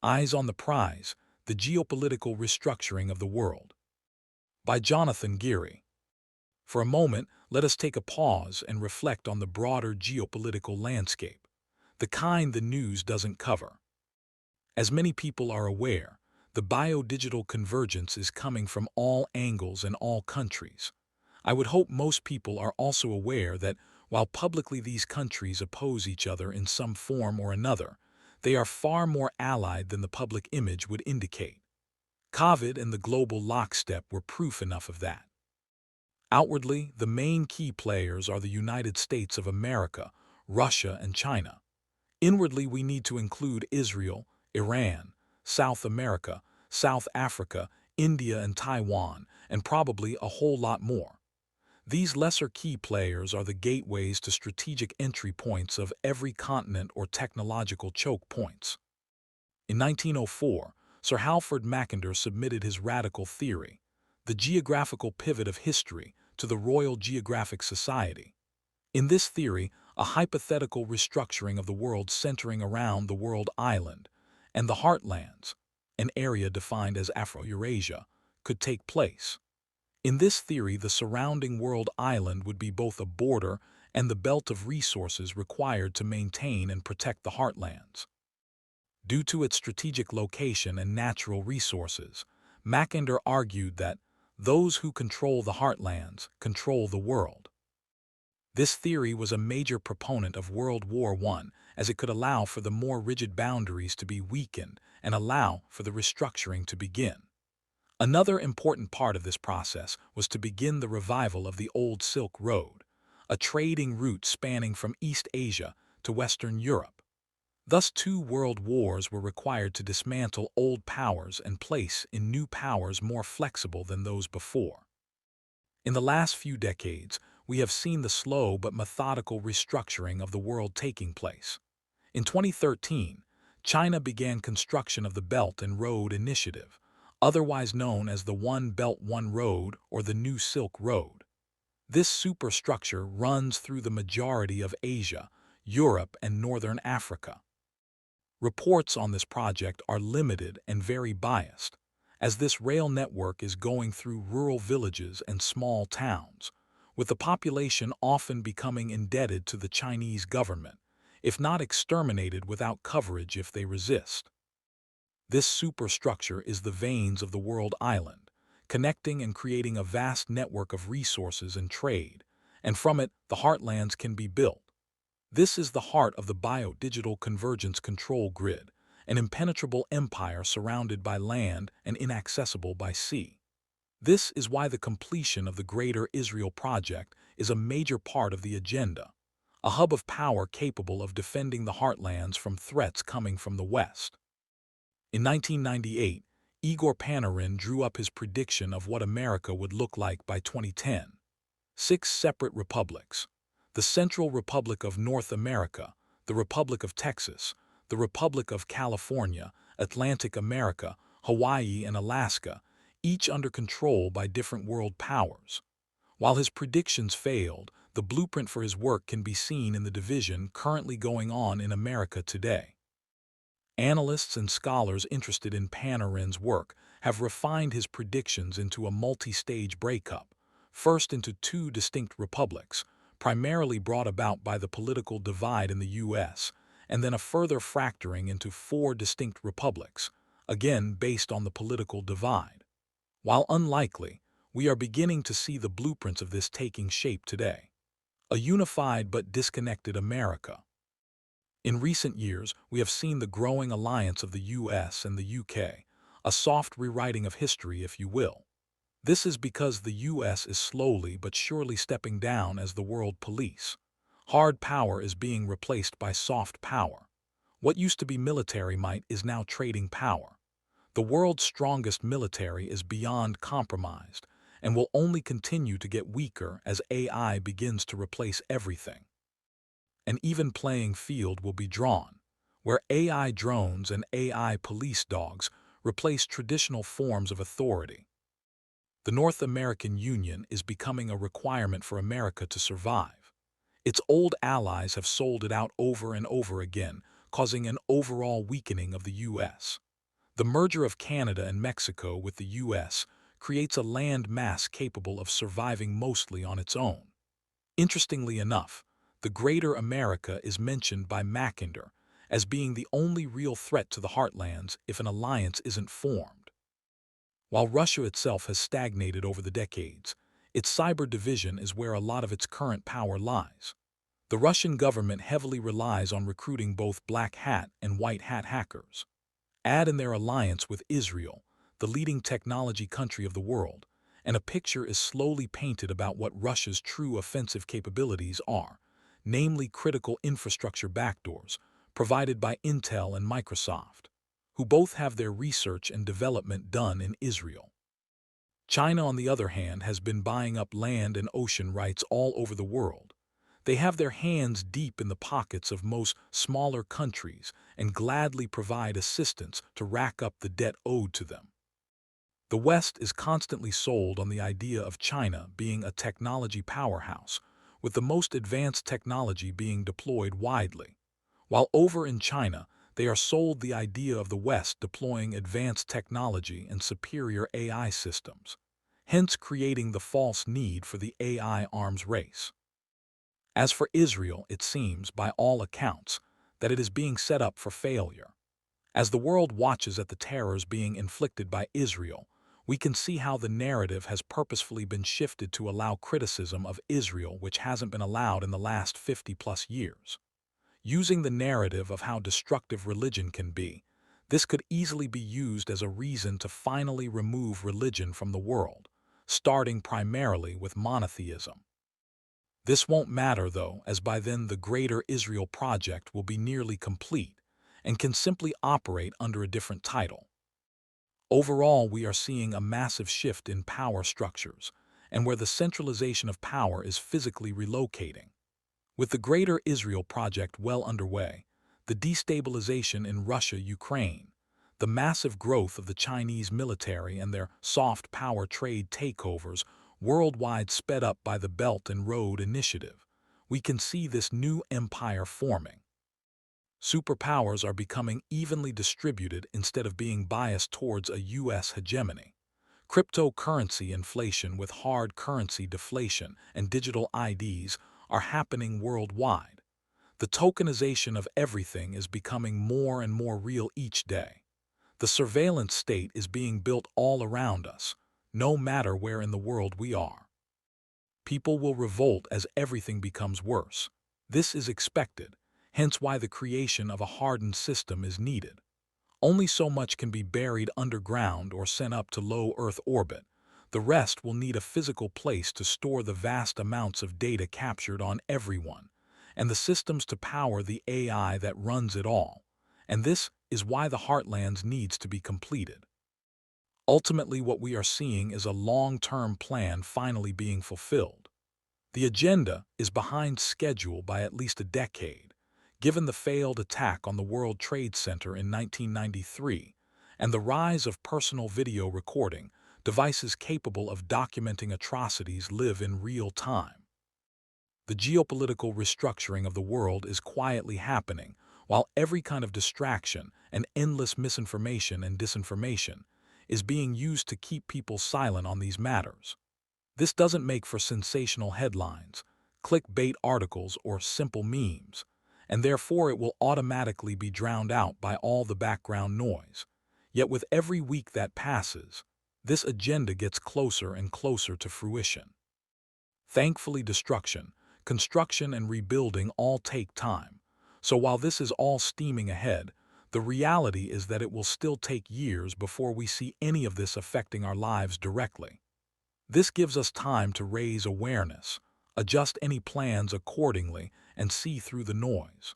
Eyes on the Prize, The Geopolitical Restructuring of the World, by Jonathan Geary. For a moment, let us take a pause and reflect on the broader geopolitical landscape, the kind the news doesn't cover. As many people are aware, the biodigital convergence is coming from all angles and all countries. I would hope most people are also aware that while publicly these countries oppose each other in some form or another, they are far more allied than the public image would indicate. COVID and the global lockstep were proof enough of that. Outwardly, the main key players are the United States of America, Russia, and China. Inwardly, we need to include Israel, Iran, South America, South Africa, India, and Taiwan, and probably a whole lot more. These lesser key players are the gateways to strategic entry points of every continent or technological choke points. In 1904, Sir Halford Mackinder submitted his radical theory, the geographical pivot of history, to the Royal Geographic Society. In this theory, a hypothetical restructuring of the world centering around the world island and the heartlands, an area defined as Afro-Eurasia, could take place. In this theory, the surrounding world island would be both a border and the belt of resources required to maintain and protect the heartlands. Due to its strategic location and natural resources, Mackinder argued that those who control the heartlands control the world. This theory was a major proponent of World War I, as it could allow for the more rigid boundaries to be weakened and allow for the restructuring to begin. Another important part of this process was to begin the revival of the old Silk Road, a trading route spanning from East Asia to Western Europe. Thus, two world wars were required to dismantle old powers and place in new powers more flexible than those before. In the last few decades, we have seen the slow but methodical restructuring of the world taking place. In 2013, China began construction of the Belt and Road Initiative, otherwise known as the One Belt One Road or the New Silk Road. This superstructure runs through the majority of Asia, Europe, and Northern Africa. Reports on this project are limited and very biased, as this rail network is going through rural villages and small towns, with the population often becoming indebted to the Chinese government, if not exterminated without coverage if they resist. This superstructure is the veins of the world island, connecting and creating a vast network of resources and trade, and from it the heartlands can be built. This is the heart of the biodigital convergence control grid, an impenetrable empire surrounded by land and inaccessible by sea. This is why the completion of the Greater Israel Project is a major part of the agenda, a hub of power capable of defending the heartlands from threats coming from the West. In 1998, Igor Panarin drew up his prediction of what America would look like by 2010. 6 separate republics: the Central Republic of North America, the Republic of Texas, the Republic of California, Atlantic America, Hawaii, and Alaska, each under control by different world powers. While his predictions failed, the blueprint for his work can be seen in the division currently going on in America today. Analysts and scholars interested in Panarin's work have refined his predictions into a multi-stage breakup, first into 2 distinct republics, primarily brought about by the political divide in the U.S., and then a further fracturing into 4 distinct republics, again based on the political divide. While unlikely, we are beginning to see the blueprints of this taking shape today. A unified but disconnected America. In recent years, we have seen the growing alliance of the U.S. and the U.K., a soft rewriting of history, if you will. This is because the U.S. is slowly but surely stepping down as the world police. Hard power is being replaced by soft power. What used to be military might is now trading power. The world's strongest military is beyond compromised and will only continue to get weaker as AI begins to replace everything. An even playing field will be drawn, where AI drones and AI police dogs replace traditional forms of authority. The North American Union is becoming a requirement for America to survive. Its old allies have sold it out over and over again, causing an overall weakening of the U.S. The merger of Canada and Mexico with the U.S. creates a land mass capable of surviving mostly on its own. Interestingly enough, the Greater America is mentioned by Mackinder as being the only real threat to the heartlands if an alliance isn't formed. While Russia itself has stagnated over the decades, its cyber division is where a lot of its current power lies. The Russian government heavily relies on recruiting both black hat and white hat hackers. Add in their alliance with Israel, the leading technology country of the world, and a picture is slowly painted about what Russia's true offensive capabilities are, namely critical infrastructure backdoors, provided by Intel and Microsoft, who both have their research and development done in Israel. China, on the other hand, has been buying up land and ocean rights all over the world. They have their hands deep in the pockets of most smaller countries and gladly provide assistance to rack up the debt owed to them. The West is constantly sold on the idea of China being a technology powerhouse, with the most advanced technology being deployed widely. While over in China, they are sold the idea of the West deploying advanced technology and superior AI systems, hence creating the false need for the AI arms race. As for Israel, it seems, by all accounts, that it is being set up for failure. As the world watches at the terrors being inflicted by Israel, we can see how the narrative has purposefully been shifted to allow criticism of Israel which hasn't been allowed in the last 50-plus years. Using the narrative of how destructive religion can be, this could easily be used as a reason to finally remove religion from the world, starting primarily with monotheism. This won't matter, though, as by then the Greater Israel Project will be nearly complete and can simply operate under a different title. Overall, we are seeing a massive shift in power structures, and where the centralization of power is physically relocating. With the Greater Israel Project well underway, the destabilization in Russia-Ukraine, the massive growth of the Chinese military and their soft power trade takeovers worldwide sped up by the Belt and Road Initiative, we can see this new empire forming. Superpowers are becoming evenly distributed instead of being biased towards a U.S. hegemony. Cryptocurrency inflation with hard currency deflation and digital IDs are happening worldwide. The tokenization of everything is becoming more and more real each day. The surveillance state is being built all around us, no matter where in the world we are. People will revolt as everything becomes worse. This is expected, hence why the creation of a hardened system is needed. Only so much can be buried underground or sent up to low Earth orbit. The rest will need a physical place to store the vast amounts of data captured on everyone, and the systems to power the AI that runs it all. And this is why the Heartlands needs to be completed. Ultimately, what we are seeing is a long-term plan finally being fulfilled. The agenda is behind schedule by at least a decade, given the failed attack on the World Trade Center in 1993 and the rise of personal video recording devices capable of documenting atrocities live in real time. The geopolitical restructuring of the world is quietly happening, while every kind of distraction and endless misinformation and disinformation is being used to keep people silent on these matters. This doesn't make for sensational headlines, clickbait articles, or simple memes, and therefore it will automatically be drowned out by all the background noise. Yet with every week that passes, this agenda gets closer and closer to fruition. Thankfully, destruction, construction, and rebuilding all take time, so while this is all steaming ahead, the reality is that it will still take years before we see any of this affecting our lives directly. This gives us time to raise awareness, adjust any plans accordingly, and see through the noise.